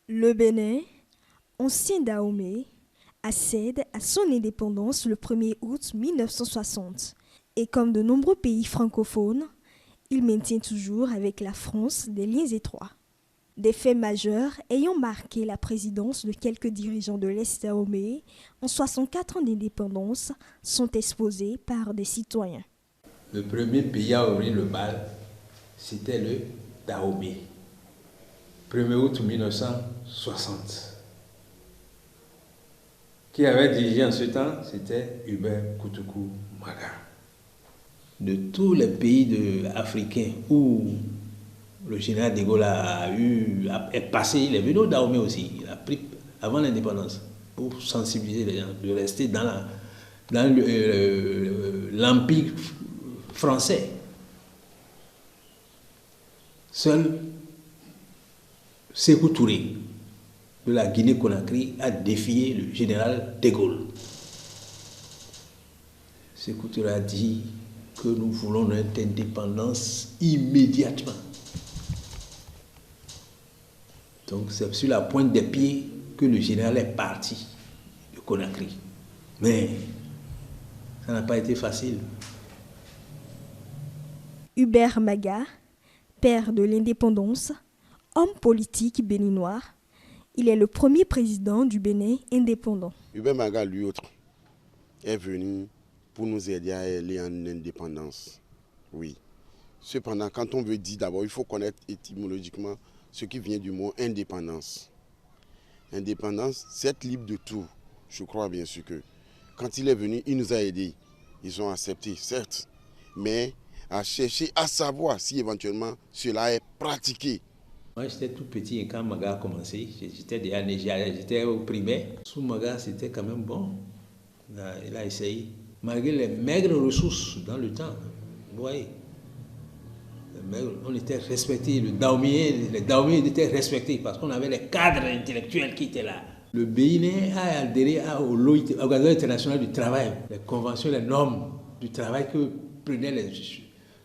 Le Bénin, ancien Dahomey, accède à son indépendance le 1er août 1960 et comme de nombreux pays francophones, il maintient toujours avec la France des liens étroits. Des faits majeurs ayant marqué la présidence de quelques dirigeants de l'Est Dahomey en 64 ans d'indépendance sont exposés par des citoyens. Le premier pays à ouvrir le bal, c'était le Dahomey. 1er août 1960. Qui avait dirigé en ce temps, c'était Hubert Koutoukou Maga. De tous les pays africains où le général de Gaulle est passé, il est venu au Dahomey aussi, il a pris avant l'indépendance pour sensibiliser les gens de rester dans l'empire français. Seul Sékou Touré de la Guinée-Conakry a défié le général de Gaulle. Sékou Touré a dit que nous voulons notre indépendance immédiatement. Donc c'est sur la pointe des pieds que le général est parti de Conakry. Mais ça n'a pas été facile. Hubert Maga, père de l'indépendance, homme politique béninois, il est le premier président du Bénin indépendant. Hubert Maga, lui autre, est venu pour nous aider à aller en indépendance. Oui. Cependant, quand on veut dire d'abord, il faut connaître étymologiquement ce qui vient du mot indépendance. Indépendance, c'est être libre de tout. Je crois bien sûr que quand il est venu, il nous a aidés. Ils ont accepté, certes, mais à chercher à savoir si éventuellement cela est pratiqué. Moi, j'étais tout petit et quand Maga a commencé, j'étais déjà né, j'étais au primaire. Sous Maga, c'était quand même bon. Il a essayé. Malgré les maigres ressources dans le temps, vous voyez, on était respectés, les Dahoméens étaient respectés parce qu'on avait les cadres intellectuels qui étaient là. Le Bénin a adhéré à l'Organisation internationale du travail. Les conventions, les normes du travail que prenait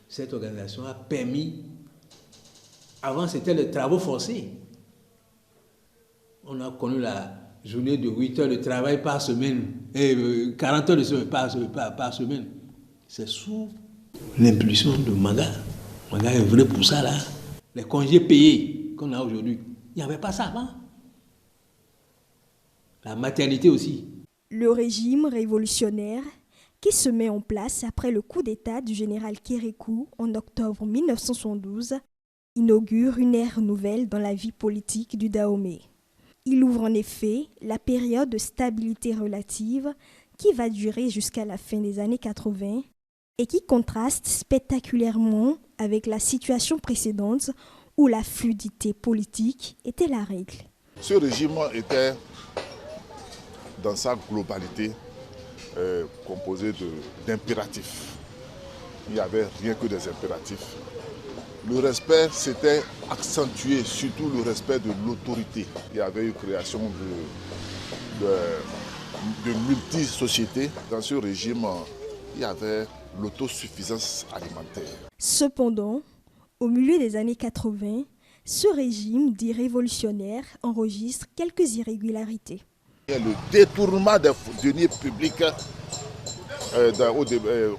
cette organisation a permis. Avant, c'était les travaux forcés. On a connu la journée de 8 heures de travail par semaine, et 40 heures de semaine par semaine. C'est sous l'impulsion de Maga. Maga est venu pour ça, là. Les congés payés qu'on a aujourd'hui, il n'y avait pas ça avant. La maternité aussi. Le régime révolutionnaire qui se met en place après le coup d'État du général Kérékou en octobre 1972 inaugure une ère nouvelle dans la vie politique du Dahomey. Il ouvre en effet la période de stabilité relative qui va durer jusqu'à la fin des années 80 et qui contraste spectaculairement avec la situation précédente où la fluidité politique était la règle. Ce régime était dans sa globalité composé d'impératifs. Il n'y avait rien que des impératifs. Le respect s'était accentué, surtout le respect de l'autorité. Il y avait eu création de multi-sociétés. Dans ce régime, il y avait l'autosuffisance alimentaire. Cependant, au milieu des années 80, ce régime dit révolutionnaire enregistre quelques irrégularités. Le détournement des deniers publics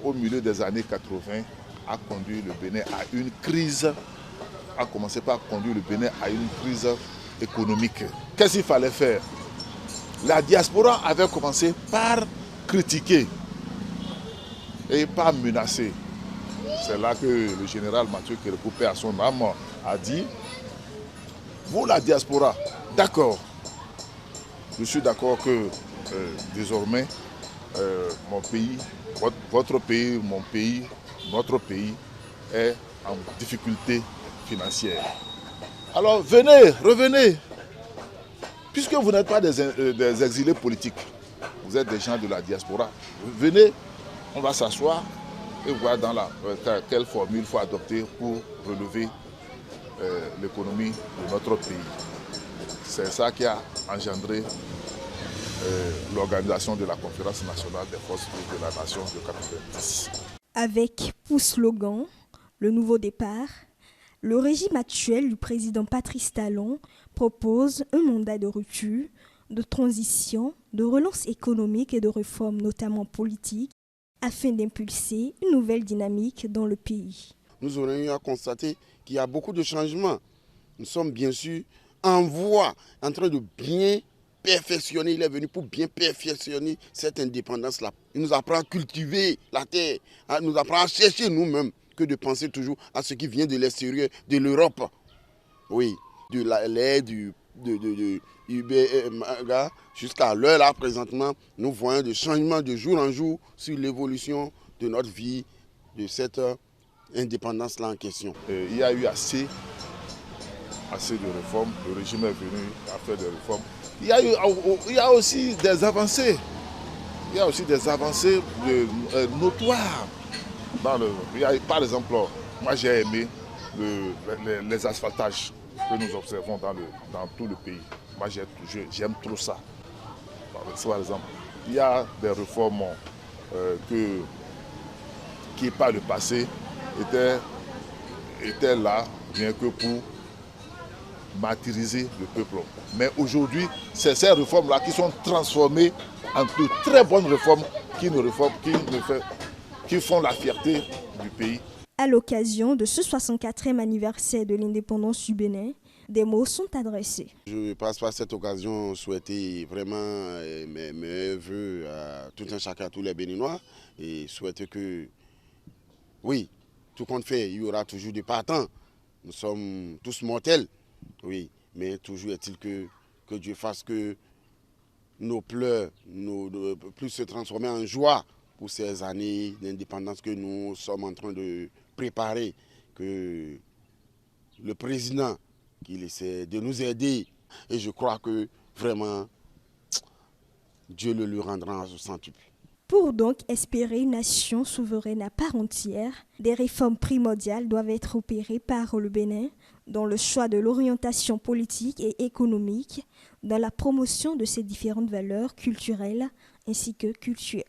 au milieu des années 80 a conduit le Bénin à une crise, a commencé par conduire le Bénin à une crise économique. Qu'est-ce qu'il fallait faire? La diaspora avait commencé par critiquer et par menacer. C'est là que le général Mathieu Kérékou, paix à son âme, a dit: vous la diaspora, d'accord, je suis d'accord que désormais mon pays, votre pays, mon pays, notre pays est en difficulté financière. Alors venez, revenez. Puisque vous n'êtes pas des exilés politiques, vous êtes des gens de la diaspora. Venez, on va s'asseoir et voir quelle formule il faut adopter pour relever l'économie de notre pays. C'est ça qui a engendré l'organisation de la Conférence nationale des forces vives de la nation de 1990. Avec pour slogan le nouveau départ, Le régime actuel du président Patrice Talon propose un mandat de rupture, de transition, de relance économique et de réformes, notamment politiques, afin d'impulser une nouvelle dynamique dans le pays. Nous aurions eu à constater qu'il y a beaucoup de changements. Nous sommes bien sûr en voie, en train de bien perfectionner. Il est venu pour bien perfectionner cette indépendance-là. Il nous apprend à cultiver la terre, il nous apprend à chercher nous-mêmes, que de penser toujours à ce qui vient de l'extérieur, de l'Europe. Oui, de l'aide, de Maga, jusqu'à l'heure là présentement, nous voyons des changements de jour en jour sur l'évolution de notre vie, de cette indépendance-là en question. Il y a eu assez de réformes, le régime est venu à faire des réformes. Il y a aussi des avancées. Il y a aussi des avancées notoires. Par exemple, moi j'ai aimé les asphaltages que nous observons dans tout le pays. Moi j'aime trop ça. Par exemple, il y a des réformes qui par le passé étaient là, bien que pour martyriser le peuple. Mais aujourd'hui, c'est ces réformes-là qui sont transformées en de très bonnes réformes qui font la fierté du pays. À l'occasion de ce 64e anniversaire de l'indépendance du Bénin, des mots sont adressés. Je passe par cette occasion souhaiter vraiment mes meilleurs vœux à tout un chacun, à tous les Béninois, et souhaiter que, oui, tout compte fait, il y aura toujours des partants. Nous sommes tous mortels, oui, mais toujours est-il que Dieu fasse que nos pleurs puissent se transformer en joie pour ces années d'indépendance que nous sommes en train de préparer, que le président qu'il essaie de nous aider, et je crois que vraiment Dieu le lui rendra à son centuple. Pour donc espérer une nation souveraine à part entière, des réformes primordiales doivent être opérées par le Bénin dans le choix de l'orientation politique et économique, dans la promotion de ses différentes valeurs culturelles ainsi que cultuelles.